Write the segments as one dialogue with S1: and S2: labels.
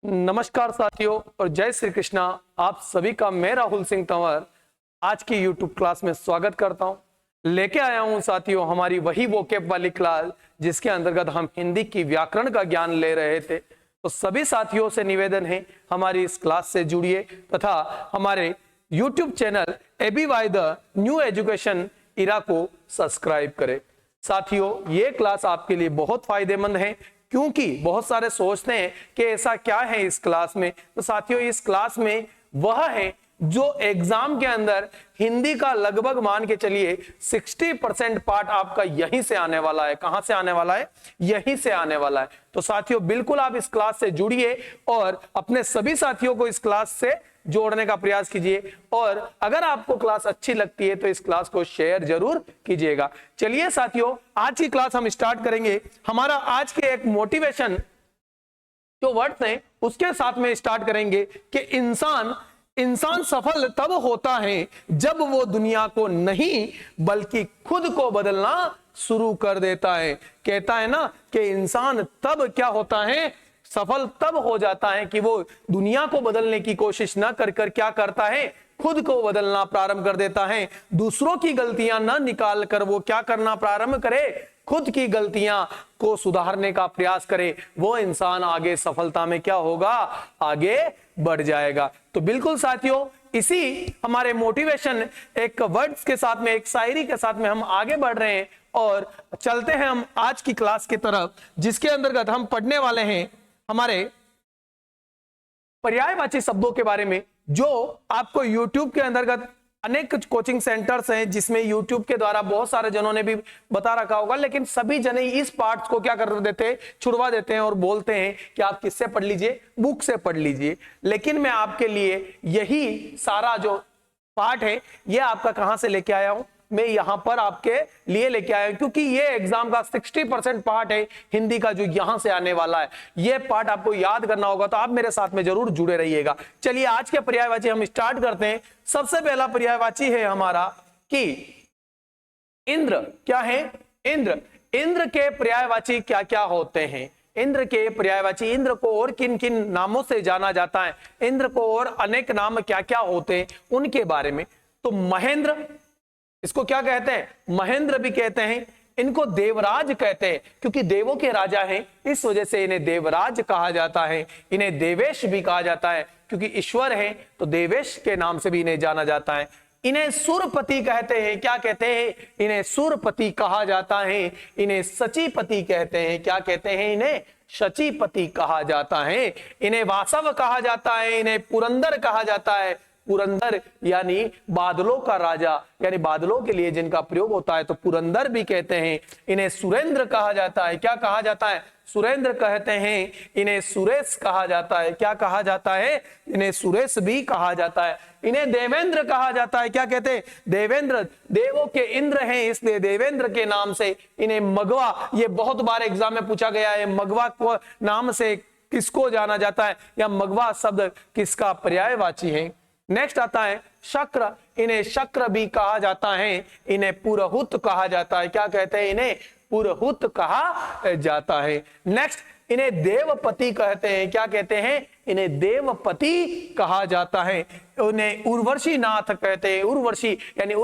S1: नमस्कार साथियों और जय श्री कृष्णा। आप सभी का मैं राहुल सिंह तंवर आज की YouTube क्लास में स्वागत करता हूं। लेके आया हूं साथियों हमारी वही वोकैब वाली क्लास जिसके अंतर्गत हम हिंदी की व्याकरण का ज्ञान ले रहे थे। तो सभी साथियों से निवेदन है हमारी इस क्लास से जुड़िए तथा हमारे YouTube channel AB by the new education era को सब्सक्राइब करें। साथियों ये क्लास आपके लिए बहुत फायदेमंद है क्योंकि बहुत सारे सोचते हैं कि ऐसा क्या है इस क्लास में। तो साथियों इस क्लास में वह है जो एग्जाम के अंदर हिंदी का लगभग मान के चलिए 60% पार्ट आपका यहीं से आने वाला है। कहां से आने वाला है? यहीं से आने वाला है। तो साथियों बिल्कुल आप इस क्लास से जुड़िए और अपने सभी साथियों को इस क्लास से जोड़ने का प्रयास कीजिए और अगर आपको क्लास अच्छी लगती है तो इस क्लास को शेयर जरूर कीजिएगा। चलिए साथियों आज की क्लास हम स्टार्ट करेंगे। हमारा आज के एक मोटिवेशन जो वर्ड्स हैं उसके साथ में स्टार्ट करेंगे कि इंसान सफल तब होता है जब वो दुनिया को नहीं बल्कि खुद को बदलना शुरू कर देता है। कहता है ना कि इंसान तब क्या होता है, सफल तब हो जाता है कि वो दुनिया को बदलने की कोशिश ना कर क्या करता है, खुद को बदलना प्रारंभ कर देता है। दूसरों की गलतियां ना निकाल कर वो क्या करना प्रारंभ करे, खुद की गलतियां को सुधारने का प्रयास करे। वो इंसान आगे सफलता में क्या होगा, आगे बढ़ जाएगा। तो बिल्कुल साथियों इसी हमारे मोटिवेशन एक वर्ड्स के साथ में, एक शायरी के साथ में हम आगे बढ़ रहे हैं और चलते हैं हम आज की क्लास की तरफ जिसके अंतर्गत हम पढ़ने वाले हैं हमारे पर्यायवाची शब्दों के बारे में जो आपको YouTube के अंतर्गत अनेक कोचिंग सेंटर्स हैं जिसमें YouTube के द्वारा बहुत सारे जनों ने भी बता रखा होगा, लेकिन सभी जने इस पार्ट को क्या कर देते हैं, छुड़वा देते हैं और बोलते हैं कि आप किससे पढ़ लीजिए, बुक से पढ़ लीजिए। लेकिन मैं आपके लिए यही सारा जो पार्ट है ये आपका कहां से लेके आया हूं, मैं यहां पर आपके लिए लेके आया हूं क्योंकि ये एग्जाम का 60% पार्ट है हिंदी का जो यहां से आने वाला है। ये पार्ट आपको याद करना होगा तो आप मेरे साथ में जरूर जुड़े रहिएगा। चलिए आज के पर्यायवाची हम स्टार्ट करते हैं। सबसे पहला पर्यायवाची है हमारा कि इंद्र। क्या है? इंद्र। इंद्र के पर्यायवाची क्या क्या होते हैं? इंद्र के पर्यायवाची, इंद्र को और किन किन नामों से जाना जाता है, इंद्र को और अनेक नाम क्या क्या होते हैं उनके बारे में। तो महेंद्र, इसको क्या कहते हैं? महेंद्र भी कहते हैं। इनको देवराज कहते हैं क्योंकि देवों के राजा हैं, इस वजह से इन्हें देवराज कहा जाता है। इन्हें देवेश भी कहा जाता है क्योंकि ईश्वर हैं तो देवेश के नाम से भी इन्हें जाना जाता है। इन्हें सुरपति कहते हैं। क्या कहते हैं? इन्हें सुरपति कहा जाता है। इन्हें सचीपति कहते हैं। क्या कहते हैं? इन्हें सचीपति कहा जाता है। इन्हें वासव कहा जाता है। इन्हें पुरंदर कहा जाता है। पुरंदर यानी बादलों का राजा, यानी बादलों के लिए जिनका प्रयोग होता है तो पुरंदर भी कहते हैं। इन्हें सुरेंद्र कहा जाता है। क्या कहा जाता है? सुरेंद्र कहते हैं। इन्हें सुरेश कहा जाता है। क्या कहा जाता है? इन्हें सुरेश भी कहा जाता है। इन्हें देवेंद्र कहा जाता है। क्या कहते हैं? देवेंद्र। देवों के इंद्र हैं इसलिए देवेंद्र के नाम से इन्हें मगवा, ये बहुत बार एग्जाम में पूछा गया है, मगवा को नाम से किसको जाना जाता है या मगवा शब्द किसका पर्यायवाची है। नेक्स्ट आता है शक्र। इन्हें शक्र भी कहा जाता है। इन्हें पुरहुत कहा जाता है। क्या कहते हैं? इन्हें पुरहुत कहा जाता है। नेक्स्ट इन्हें देवपति कहते हैं। क्या कहते हैं? इन्हें देवपति कहा जाता है। इन्हें उर्वशी नाथ कहते हैं। उर्वशी यानी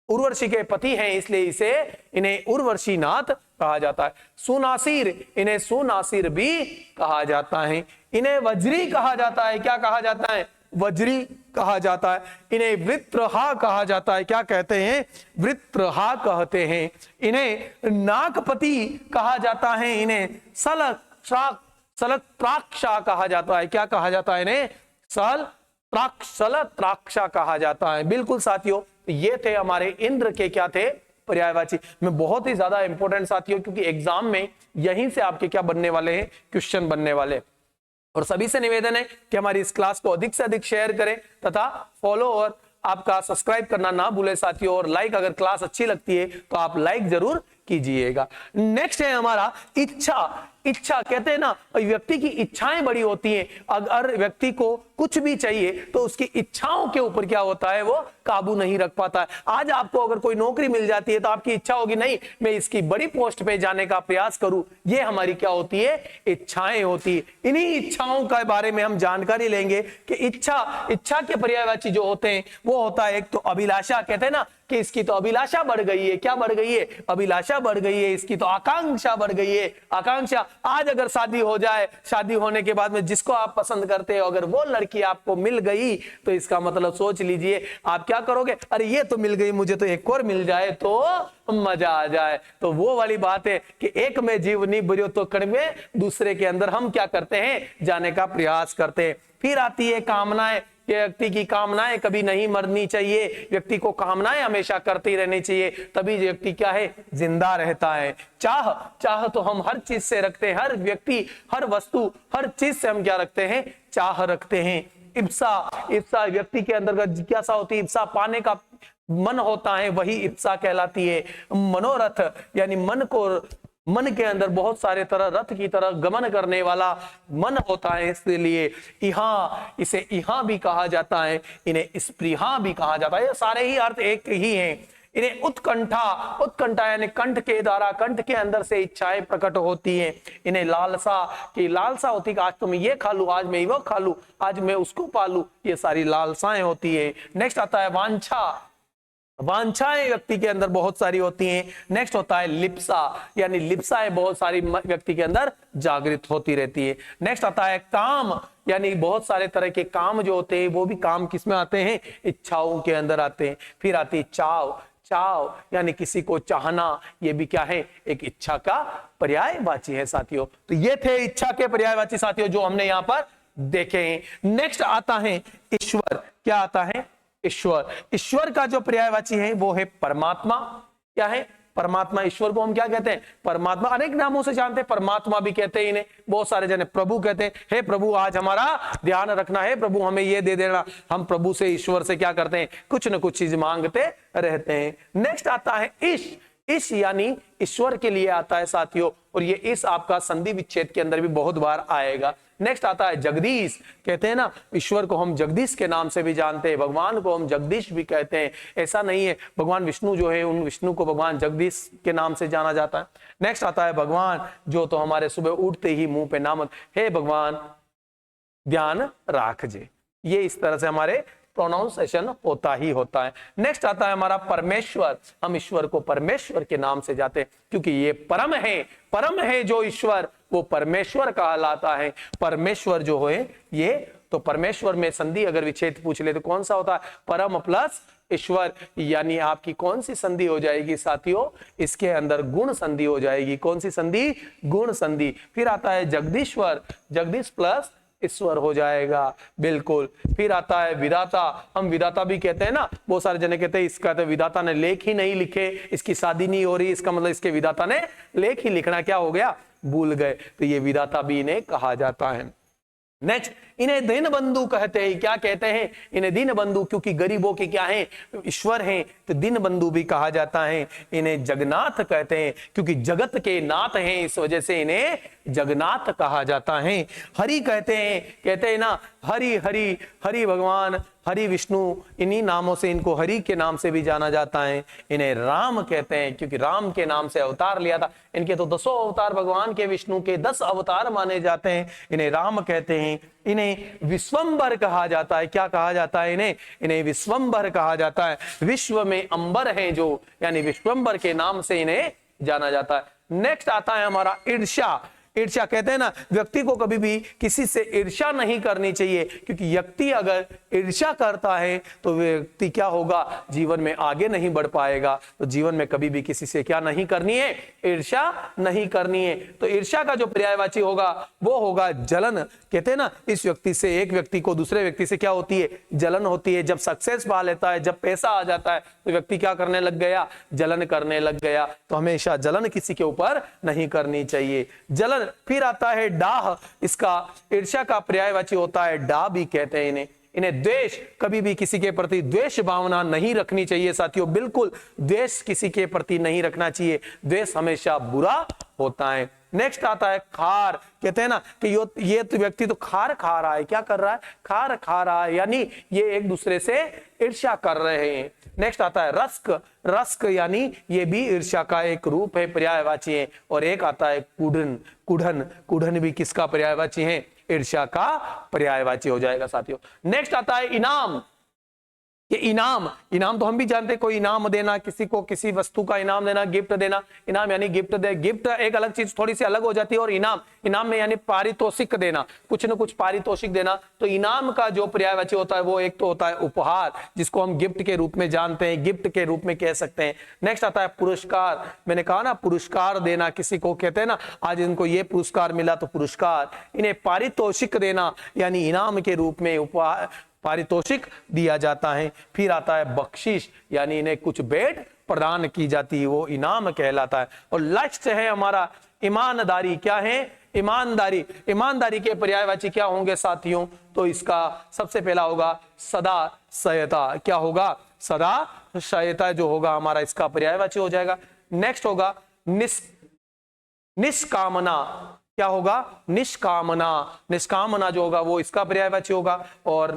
S1: उर्वशी के पति हैं इसलिए इन्हें उर्वशी नाथ कहा जाता है। सुनासिर, इन्हें सुनासिर भी कहा जाता है। इन्हें वज्री कहा जाता है। क्या कहा जाता है? वज्री कहा जाता है। इन्हें वृत्रहा कहा जाता है। क्या कहते हैं? वृत्रहा कहते हैं। इन्हें नागपति कहा जाता है। इन्हें सलत्राक्षा कहा जाता है। क्या कहा जाता है? इन्हें सलत्राक्षा कहा जाता है। बिल्कुल साथियों ये थे हमारे इंद्र के क्या थे? पर्यायवाची। में बहुत ही ज्यादा इंपॉर्टेंट साथियों क्योंकि एग्जाम में यहीं से आपके क्या बनने वाले हैं, क्वेश्चन बनने वाले। और सभी से निवेदन है कि हमारी इस क्लास को अधिक से अधिक शेयर करें तथा फॉलो और आपका सब्सक्राइब करना ना भूले साथियों। और लाइक, अगर क्लास अच्छी लगती है तो आप लाइक जरूर कीजिएगा। नेक्स्ट है हमारा इच्छा। इच्छा कहते हैं ना व्यक्ति की इच्छाएं बड़ी होती हैं। अगर व्यक्ति को कुछ भी चाहिए तो उसकी इच्छाओं के ऊपर क्या होता है, वो काबू नहीं रख पाता है। आज आपको अगर कोई नौकरी मिल जाती है तो आपकी इच्छा होगी नहीं मैं इसकी बड़ी पोस्ट पे जाने का प्रयास करूं। ये हमारी क्या होती है, इच्छाएं होती है। इन्हीं इच्छाओं के बारे में हम जानकारी लेंगे कि इच्छा के पर्यायवाची जो होते हैं वो होता है एक तो अभिलाषा, कहते हैं ना कि इसकी तो अभिलाषा बढ़ गई है। क्या बढ़ गई है, अभिलाषा बढ़ गई है। इसकी तो आकांक्षा बढ़ गई है। आकांक्षा, आज अगर शादी हो जाए, शादी होने के बाद में जिसको आप पसंद करते हो अगर वो लड़की आपको मिल गई तो इसका मतलब सोच लीजिए आप क्या करोगे, अरे ये तो मिल गई, मुझे तो एक और मिल जाए तो मजा आ जाए। तो वो वाली बात है कि एक में जीव नहीं बुझो तो कड़वे, दूसरे के अंदर हम क्या करते हैं, जाने का प्रयास करते हैं। फिर आती है कामनाएं। व्यक्ति की कामनाएं कभी नहीं मरनी चाहिए, व्यक्ति को कामनाएं हमेशा करती रहनी चाहिए, तभी व्यक्ति क्या है, जिंदा रहता है। चाह तो हम हर चीज से रखते हैं, हर व्यक्ति, हर वस्तु, हर चीज से हम क्या रखते हैं, चाह रखते हैं। इप्सा व्यक्ति के अंदर जिज्ञासा होती है, इप्सा पाने का मन होता है, वही इप्सा कहलाती है। मनोरथ यानी मन के अंदर बहुत सारे तरह रथ की तरह गमन करने वाला मन होता है, इसलिए इसे इहा भी कहा जाता है, इन्हें स्पृहा भी कहा जाता है। ये सारे ही अर्थ एक ही हैं। इन्हें उत्कंठा यानी कंठ के द्वारा, कंठ के अंदर से इच्छाएं प्रकट होती हैं। इन्हें लालसा होती है कि आज तो मैं ये खा लूं, आज मैं वो खा लूं, आज मैं उसको पालूं, ये सारी लालसाएं होती है। नेक्स्ट आता है वांछाएं व्यक्ति के अंदर बहुत सारी होती हैं। नेक्स्ट होता है लिप्सा, यानी लिप्साएं बहुत सारी व्यक्ति के अंदर जागृत होती रहती है। नेक्स्ट आता है काम, यानी बहुत सारे तरह के काम जो होते हैं वो भी काम किसमें आते हैं, इच्छाओं के अंदर आते हैं। फिर आती है चाव यानी किसी को चाहना, ये भी क्या है, एक इच्छा का पर्यायवाची है साथियों। तो ये थे इच्छा के पर्यायवाची साथियों जो हमने यहाँ पर देखे हैं। नेक्स्ट आता है ईश्वर। क्या आता है, ईश्वर का जो पर्यायवाची है वो है परमात्मा। क्या है, परमात्मा। ईश्वर को हम क्या कहते हैं, परमात्मा। अनेक नामों से जानते हैं, परमात्मा भी कहते हैं इन्हें, बहुत सारे जने प्रभु कहते हैं। हे प्रभु आज हमारा ध्यान रखना है, प्रभु हमें ये दे देना। हम प्रभु से, ईश्वर से क्या करते हैं, कुछ न कुछ चीज मांगते रहते हैं। नेक्स्ट आता है इश यानी ईश्वर के लिए आता है साथियों, और ये इस आपका संधि विच्छेद के अंदर भी बहुत बार आएगा। नेक्स्ट आता है जगदीश। कहते हैं ना, ईश्वर को हम जगदीश के नाम से भी जानते हैं, भगवान को हम जगदीश भी कहते हैं। ऐसा नहीं है, भगवान विष्णु जो है उन विष्णु को भगवान जगदीश के नाम से जाना जाता है। नेक्स्ट आता है भगवान, जो तो हमारे सुबह उठते ही मुंह पे नाम, हे भगवान ध्यान राखजे। ये इस तरह से हमारे प्रोनाउंसिएशन होता ही होता है। नेक्स्ट आता है हमारा परमेश्वर। हम ईश्वर को परमेश्वर के नाम से जाते हैं क्योंकि ये परम है जो ईश्वर, वो परमेश्वर कहलाता है। परमेश्वर जो है ये, तो परमेश्वर में संधि अगर विच्छेद पूछ ले तो कौन सा होता है, परम प्लस ईश्वर, यानी आपकी कौन सी संधि हो जाएगी साथियों, इसके अंदर गुण संधि हो जाएगी। कौन सी संधि, गुण संधि। फिर आता है जगदीश्वर, जगदीश प्लस ईश्वर हो जाएगा, बिल्कुल। फिर आता है विधाता। हम विधाता भी कहते हैं ना, बहुत सारे जने कहते हैं इसका तो विधाता ने लेख ही नहीं लिखे, इसकी शादी नहीं हो रही, इसका मतलब इसके विधाता ने लेख ही लिखना क्या हो गया, भूल गए। तो ये विधाता भी इन्हें कहा जाता है। नेक्स्ट, इन्हें दीन बंधु कहते हैं। क्या कहते हैं, इन्हें दीन बंधु, क्योंकि गरीबों के क्या हैं, ईश्वर हैं, तो दीन बंधु भी कहा जाता है। इन्हें जगन्नाथ कहते हैं क्योंकि जगत के नाथ हैं, इस वजह से इन्हें जगन्नाथ कहा जाता है। हरि कहते हैं ना, हरि हरि हरि भगवान, हरि विष्णु, इन्हीं नामों से इनको हरि के नाम से भी जाना जाता है। इन्हें राम कहते हैं क्योंकि राम के नाम से अवतार लिया था। इनके तो 10 अवतार भगवान के, विष्णु के 10 अवतार माने जाते हैं। इन्हें राम कहते हैं। इन्हें विश्वंभर कहा जाता है। क्या कहा जाता है इन्हें विश्वंभर कहा जाता है। विश्व में अंबर है जो, यानी विश्वंभर के नाम से इन्हें जाना जाता है। नेक्स्ट आता है हमारा ईर्ष्या। ईर्ष्या कहते हैं ना, व्यक्ति को कभी भी किसी से ईर्ष्या नहीं करनी चाहिए, क्योंकि व्यक्ति अगर ईर्ष्या करता है तो व्यक्ति क्या होगा, जीवन में आगे नहीं बढ़ पाएगा। तो जीवन में कभी भी किसी से क्या नहीं करनी है, ईर्ष्या नहीं करनी है। तो ईर्ष्या का जो पर्यायवाची होगा वो होगा जलन। कहते हैं ना, इस व्यक्ति से, एक व्यक्ति को दूसरे व्यक्ति से क्या होती है, जलन होती है। जब सक्सेस पा लेता है, जब पैसा आ जाता है, तो व्यक्ति क्या करने लग गया, जलन करने लग गया। तो हमेशा जलन किसी के ऊपर नहीं करनी चाहिए, जलन। फिर आता है डाह। इसका ईर्ष्या का पर्यायवाची होता है डाह भी कहते हैं इन्हें द्वेष। कभी भी किसी के प्रति द्वेष भावना नहीं रखनी चाहिए साथियों, बिल्कुल द्वेष किसी के प्रति नहीं रखना चाहिए। द्वेष हमेशा बुरा होता है। नेक्स्ट आता है खार, कहते हैं ना कि ये तो व्यक्ति तो खार खा रहा है, क्या कर रहा है, खार खा रहा है, यानी ये एक दूसरे से ईर्ष्या कर रहे हैं। नेक्स्ट आता है रस्क, रस्क यानी ये भी ईर्ष्या का एक रूप है, पर्यायवाची है। और एक आता है कुढ़न, कुढ़न, कुढ़न भी किसका पर्यायवाची है, ईर्ष्या का पर्यायवाची हो जाएगा साथियों। नेक्स्ट आता है इनाम, ये इनाम, इनाम तो हम भी जानते हैं, कोई इनाम देना, किसी को किसी वस्तु का इनाम देना, गिफ्ट देना, इनाम यानी गिफ्ट दे, गिफ्ट एक अलग चीज थोड़ी सी अलग हो जाती है, और इनाम, इनाम में यानी पारितोषिक देना, कुछ न कुछ पारितोषिक देना। तो इनाम का जो पर्यायवाची होता है वो एक तो होता है उपहार, जिसको हम गिफ्ट के रूप में जानते हैं, गिफ्ट के रूप में कह सकते हैं। नेक्स्ट आता है पुरस्कार, मैंने कहा ना पुरस्कार देना, किसी को कहते हैं ना आज इनको ये पुरस्कार मिला तो पुरस्कार। इन्हें पारितोषिक देना यानी इनाम के रूप में उपहार, पारितोषिक दिया जाता है। फिर आता है बख्शिश, यानी इन्हें कुछ भेंट प्रदान की जाती है, वो इनाम कहलाता है। और लास्ट है हमारा ईमानदारी, क्या है, ईमानदारी। ईमानदारी के पर्यायवाची क्या होंगे साथियों, तो इसका सबसे पहला होगा सदा सहायता, क्या होगा, सदा सहायता जो होगा हमारा इसका पर्यायवाची हो जाएगा। नेक्स्ट होगा निष्कामना, क्या होगा, निष्कामना, निष्कामना जो होगा वो इसका पर्यायवाची होगा। और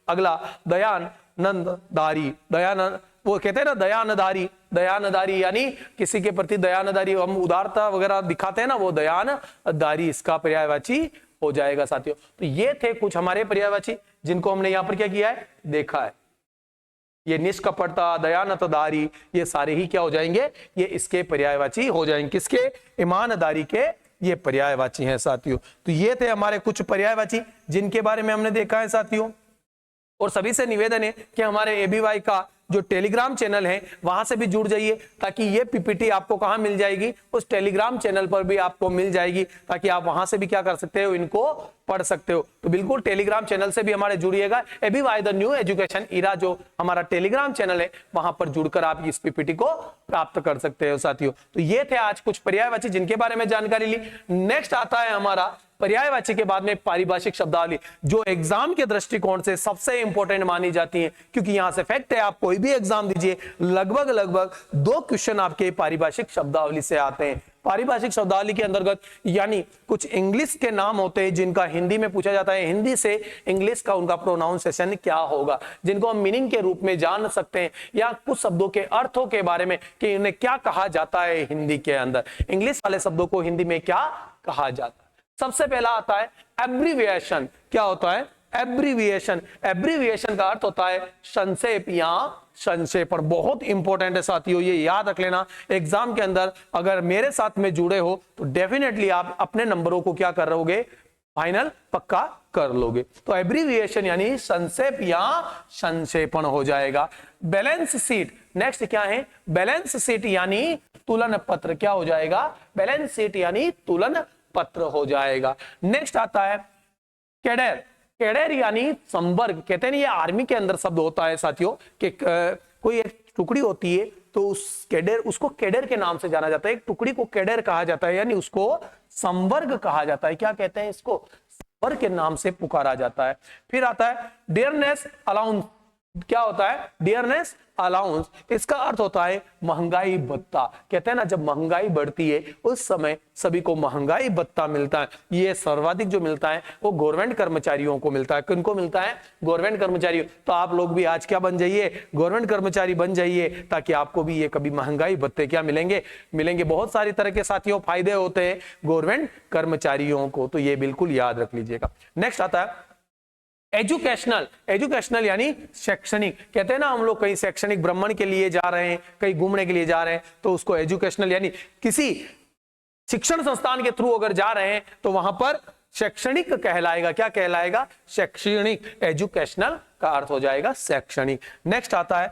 S1: अगला दयानंददारी, दयानंद, वो कहते हैं ना दयानदारी, दयानदारी यानी किसी के प्रति दयानदारी, हम उदारता वगैरह दिखाते हैं ना, वो दयानदारी इसका पर्यायवाची हो जाएगा साथियों। तो ये थे कुछ हमारे पर्यायवाची जिनको हमने यहाँ पर क्या किया है, देखा है। ये निष्कपटता, दयानतदारी, ये सारे ही क्या हो जाएंगे, ये इसके पर्यायवाची हो जाएंगे, किसके, ईमानदारी के ये पर्यायवाची हैं साथियों। तो ये थे हमारे कुछ पर्यायवाची जिनके बारे में हमने देखा है साथियों। और सभी से निवेदन है कि हमारे एबीवाई का जो टेलीग्राम चैनल है वहां से भी जुड़ जाइए, ताकि ये पीपीटी आपको कहां मिल जाएगी, उस टेलीग्राम चैनल पर भी आपको मिल जाएगी, ताकि आप वहां से भी क्या कर सकते हो, इनको पढ़ सकते हो। तो बिल्कुल टेलीग्राम चैनल से भी हमारे जुड़िएगा, एबीवाई द न्यू एजुकेशन इरा जो हमारा टेलीग्राम चैनल है वहां पर जुड़कर आप इस पीपीटी को प्राप्त कर सकते हो साथियों। तो ये थे आज कुछ पर्यायवाची जिनके बारे में जानकारी ली। नेक्स्ट आता है हमारा पर्यायवाची के बाद में पारिभाषिक शब्दावली, जो एग्जाम के दृष्टिकोण से सबसे इंपॉर्टेंट मानी जाती है, क्योंकि यहां से फैक्ट है, आप कोई भी एग्जाम दीजिए लगभग 2 क्वेश्चन आपके पारिभाषिक शब्दावली से आते हैं। पारिभाषिक शब्दावली के अंतर्गत यानी कुछ इंग्लिश के नाम होते हैं जिनका हिंदी में पूछा जाता है, हिंदी से इंग्लिश का उनका प्रोनाउंसिएशन क्या होगा, जिनको हम मीनिंग के रूप में जान सकते हैं, या कुछ शब्दों के अर्थों के बारे में कि इन्हें क्या कहा जाता है हिंदी के अंदर, इंग्लिश वाले शब्दों को हिंदी में क्या कहा जाता है। सबसे पहला आता है एब्रीविएशन, क्या होता है, एब्रीविएशन। एब्रीविएशन का अर्थ होता है संक्षेप या संक्षेपण, बहुत इंपॉर्टेंट है साथियों, ये याद रख लेना। एग्जाम के अंदर अगर मेरे साथ में जुड़े हो तो डेफिनेटली आप अपने नंबरों को क्या कर रहोगे, फाइनल पक्का कर लोगे। तो एब्रीविएशन यानी संक्षेप या संक्षेपण हो जाएगा। बैलेंस शीट, नेक्स्ट क्या है, बैलेंस शीट यानी तुलन पत्र, क्या हो जाएगा, बैलेंस शीट यानी तुलन पत्र हो जाएगा। नेक्स्ट आता है कैडर, कैडर यानी संवर्ग, कहते हैं ये आर्मी के अंदर शब्द होता है साथियों कि कोई एक टुकड़ी होती है तो उस कैडर, उसको कैडर के नाम से जाना जाता है, एक टुकड़ी को कैडर कहा जाता है, यानी उसको संवर्ग कहा जाता है, क्या कहते हैं इसको, संवर्ग के नाम से पुकारा जाता है। फिर आता है डियरनेस अलाउंस, क्या होता है, डियरनेस अलाउंस, इसका अर्थ होता है महंगाई भत्ता। कहते हैं ना जब महंगाई बढ़ती है उस समय सभी को महंगाई भत्ता मिलता है। ये सर्वाधिक जो मिलता है वो गवर्नमेंट कर्मचारियों को मिलता है। किनको मिलता है, गवर्नमेंट कर्मचारियों। तो आप लोग भी आज क्या बन जाइए, गवर्नमेंट कर्मचारी बन जाइए, ताकि आपको भी ये कभी महंगाई भत्ते क्या मिलेंगे, मिलेंगे। बहुत सारी तरह के साथियों फायदे होते हैं गवर्नमेंट कर्मचारियों को, तो ये बिल्कुल याद रख लीजिएगा। नेक्स्ट आता है एजुकेशनल, एजुकेशनल यानी शैक्षणिक। कहते हैं ना हम लोग कहीं शैक्षणिक भ्रमण के लिए जा रहे हैं, कहीं घूमने के लिए जा रहे हैं, तो उसको एजुकेशनल यानी किसी शिक्षण संस्थान के थ्रू अगर जा रहे हैं तो वहां पर शैक्षणिक कहलाएगा, क्या कहलाएगा, शैक्षणिक। एजुकेशनल का अर्थ हो जाएगा शैक्षणिक। नेक्स्ट आता है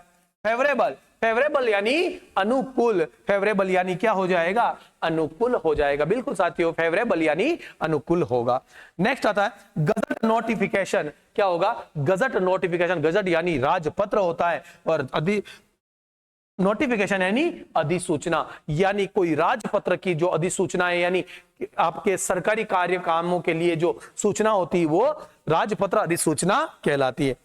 S1: फेवरेबल, फेवरेबल यानी अनुकूल, फेवरेबल यानी क्या हो जाएगा, अनुकूल हो जाएगा। बिल्कुल साथियों, फेवरेबल यानी अनुकूल होगा। नेक्स्ट आता है गजट नोटिफिकेशन, क्या होगा, गजट नोटिफिकेशन। गजट यानी राजपत्र होता है, और नोटिफिकेशन यानी अधिसूचना, यानी कोई राजपत्र की जो अधिसूचना है, यानी आपके सरकारी कार्य कामों के लिए जो सूचना होती है वो राजपत्र अधिसूचना कहलाती है।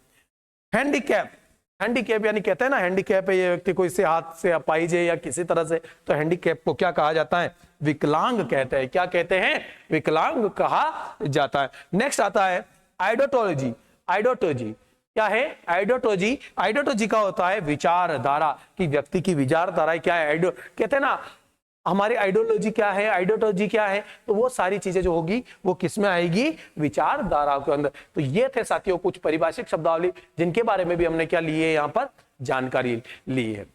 S1: हैंडीकैप, हैंडीकैप यानी कहते हैं ना हैंडीकैप है ये व्यक्ति, कोई से हाथ से अपाहिज है या किसी तरह से, तो हैंडीकैप को क्या कहा जाता है? विकलांग कहते हैं। क्या कहते हैं? विकलांग कहा जाता है। नेक्स्ट आता है आइडियोलॉजी। आइडियोलॉजी क्या है? आइडियोलॉजी, आइडियोलॉजी का होता है विचारधारा, कि व्यक्ति की विचारधारा क्या है। कहते हैं ना हमारी आइडियोलॉजी क्या है, आइडियोलॉजी क्या है, तो वो सारी चीजें जो होगी वो किस में आएगी? विचारधारा के अंदर। तो ये थे साथियों कुछ परिभाषिक शब्दावली जिनके बारे में भी हमने क्या ली है, यहाँ पर जानकारी ली है।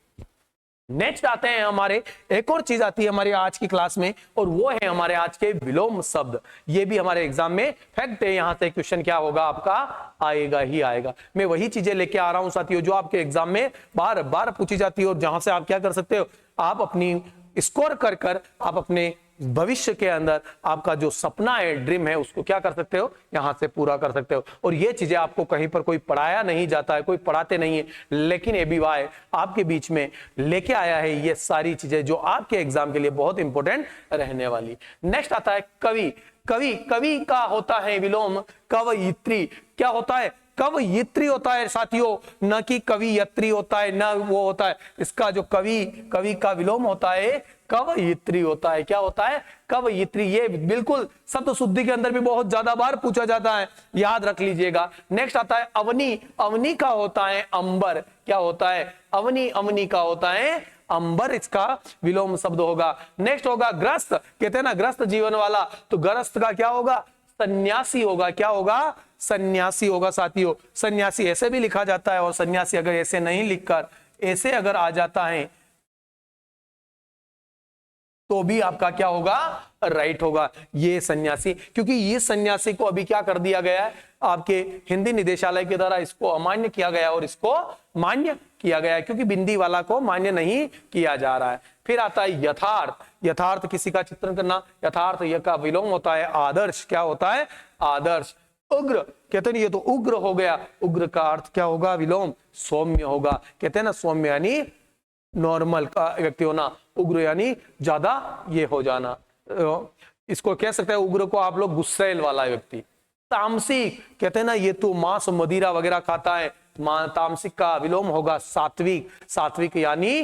S1: नेक्स्ट आते हैं हमारे, एक और चीज आती है हमारी आज की क्लास में, और वो है हमारे आज के विलोम शब्द। ये भी हमारे एग्जाम में फैक्ट है, यहां से क्वेश्चन क्या होगा आपका? आएगा ही आएगा। मैं वही चीजें लेके आ रहा हूं साथियों जो आपके एग्जाम में बार बार पूछी जाती है, और जहां से आप क्या कर सकते हो, आप अपनी स्कोर कर कर आप अपने भविष्य के अंदर आपका जो सपना है, ड्रीम है, उसको क्या कर सकते हो? यहां से पूरा कर सकते हो। और ये चीजें आपको कहीं पर कोई पढ़ाया नहीं जाता है, कोई पढ़ाते नहीं है, लेकिन ABY आपके बीच में लेके आया है ये सारी चीजें जो आपके एग्जाम के लिए बहुत इंपॉर्टेंट रहने वाली। नेक्स्ट आता है कवि। कवि, कवि का होता है विलोम कवयित्री। क्या होता है? कवयित्री होता है साथियों, न कि कवियत्री होता है, न वो होता है। इसका जो कवि का विलोम होता है कवयित्री होता है। क्या होता है? कवयित्री। ये बिल्कुल शब्द शुद्धि के अंदर भी बहुत ज्यादा बार पूछा जाता है, याद रख लीजिएगा। नेक्स्ट आता है अवनी। अवनी का होता है अंबर। क्या होता है? अवनी, अवनी का होता है अंबर, इसका विलोम शब्द होगा। नेक्स्ट होगा ग्रस्त। कहते हैं ना ग्रस्त जीवन वाला, तो ग्रस्त का क्या होगा? सन्यासी होगा। क्या होगा? सन्यासी होगा साथियों। सन्यासी ऐसे भी लिखा जाता है, और सन्यासी अगर ऐसे नहीं लिखकर ऐसे अगर आ जाता है तो भी आपका क्या होगा? राइट होगा। ये सन्यासी, क्योंकि ये सन्यासी को अभी क्या कर दिया गया है, आपके हिंदी निदेशालय के द्वारा इसको अमान्य किया गया और इसको मान्य किया गया है, क्योंकि बिंदी वाला को मान्य नहीं किया जा रहा है। फिर आता है यथार्थ। यथार्थ किसी का चित्रण करना। यथार्थ यह का विलोम होता है आदर्श। क्या होता है? आदर्श। उग्र, कहते हैं ये तो उग्र हो गया। उग्र का अर्थ क्या होगा? विलोम सौम्य होगा। कहते हैं ना सौम्य यानी नॉर्मल का व्यक्ति होना, उग्र यानी ज्यादा ये हो जाना। इसको कह सकते हैं उग्र को आप लोग गुस्सैल वाला व्यक्ति। तामसिक, कहते हैं ना ये तो मांस मदिरा वगैरह खाता है। तामसिक का विलोम होगा सात्विक। सात्विक यानी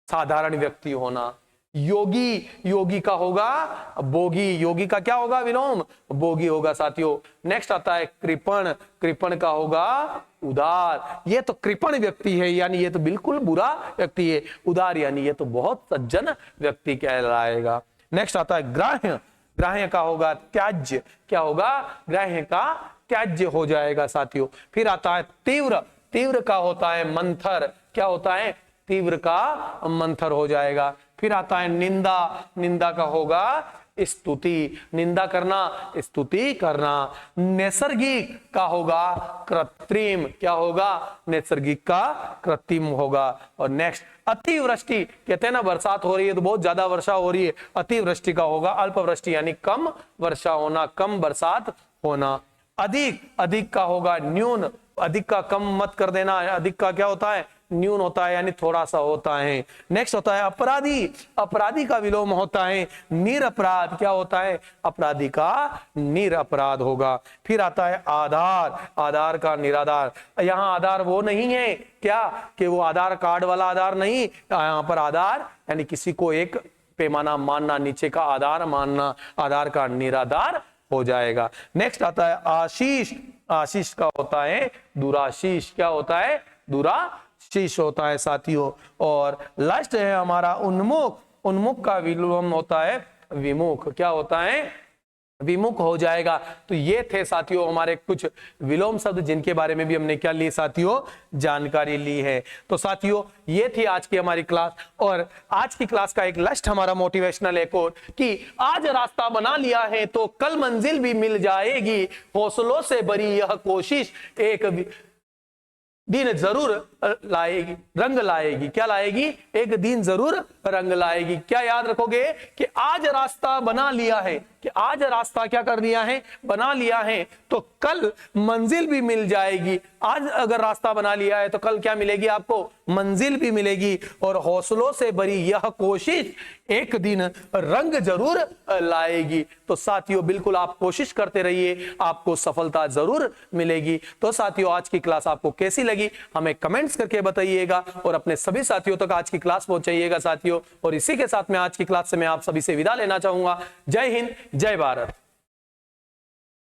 S1: साधारण व्यक्ति होना। योगी, योगी का होगा बोगी। योगी का क्या होगा? विलोम बोगी होगा साथियों। नेक्स्ट आता है कृपण। कृपण का होगा उदार। ये तो कृपण व्यक्ति है, यानी ये तो बिल्कुल बुरा व्यक्ति है। उदार यानी ये तो बहुत सज्जन व्यक्ति कहलाएगा। नेक्स्ट आता है ग्राह्य। ग्राह्य का होगा त्याज्य। क्या होगा? ग्राह्य का त्याज्य हो जाएगा साथियों। फिर आता है तीव्र। तीव्र का होता है मंथर। क्या होता है? तीव्र का मंथर हो जाएगा। फिर आता है निंदा। निंदा का होगा स्तुति। निंदा करना, स्तुति करना। नैसर्गिक का होगा कृत्रिम। क्या होगा? नैसर्गिक का कृत्रिम होगा। और नेक्स्ट अतिवृष्टि। कहते हैं ना बरसात हो रही है तो बहुत ज्यादा वर्षा हो रही है, अतिवृष्टि का होगा अल्पवृष्टि यानी कम वर्षा होना, कम बरसात होना। अधिक, अधिक का होगा न्यून। अधिक का कम मत कर देना, अधिक का क्या होता है? न्यून होता है यानी थोड़ा सा होता है। नेक्स्ट होता है अपराधी। अपराधी का विलोम होता है निरपराध। क्या होता है? अपराधी का निरपराध होगा। फिर आता है आधार। आधार का निराधार। यहाँ आधार वो नहीं है क्या कि वो आधार कार्ड वाला आधार नहीं, यहाँ पर आधार यानी किसी को एक पैमाना मानना, नीचे का आधार मानना। आधार का निराधार हो जाएगा। नेक्स्ट आता है आशीष। आशीष का होता है दुराशीष। क्या होता है? दुराशीष होता है साथियों। और लास्ट है हमारा उन्मुख। उन्मुख का विलोम होता है विमुख। क्या होता है? विमुख हो जाएगा। तो ये थे साथियों हमारे कुछ विलोम शब्द जिनके बारे में भी हमने क्या ली साथियों? जानकारी ली है। तो साथियों ये थी आज की हमारी क्लास, और आज की क्लास का एक लास्ट हमारा मोटिवेशनल एक और कि आज रास्ता बना लिया है तो कल मंजिल भी मिल जाएगी। हौसलों से भरी यह कोशिश एक दिन जरूर लाएगी, रंग लाएगी। क्या लाएगी? एक दिन जरूर रंग लाएगी। क्या याद रखोगे कि आज रास्ता बना लिया है, कि आज रास्ता क्या कर लिया है? बना लिया है, तो कल मंजिल भी मिल जाएगी। आज अगर रास्ता बना लिया है तो कल क्या मिलेगी आपको? मंजिल भी मिलेगी। और हौसलों से भरी यह कोशिश एक दिन रंग जरूर लाएगी। तो साथियों बिल्कुल आप कोशिश करते रहिए, आपको सफलता जरूर मिलेगी। तो साथियों आज की क्लास आपको कैसी लगी? लगी हमें कमेंट्स करके बताइएगा और अपने सभी साथियों तक आज की क्लास पहुंचाइएगा साथियों। और इसी के साथ में आज की क्लास से मैं आप सभी से विदा लेना चाहूंगा। जय हिंद, जय भारत।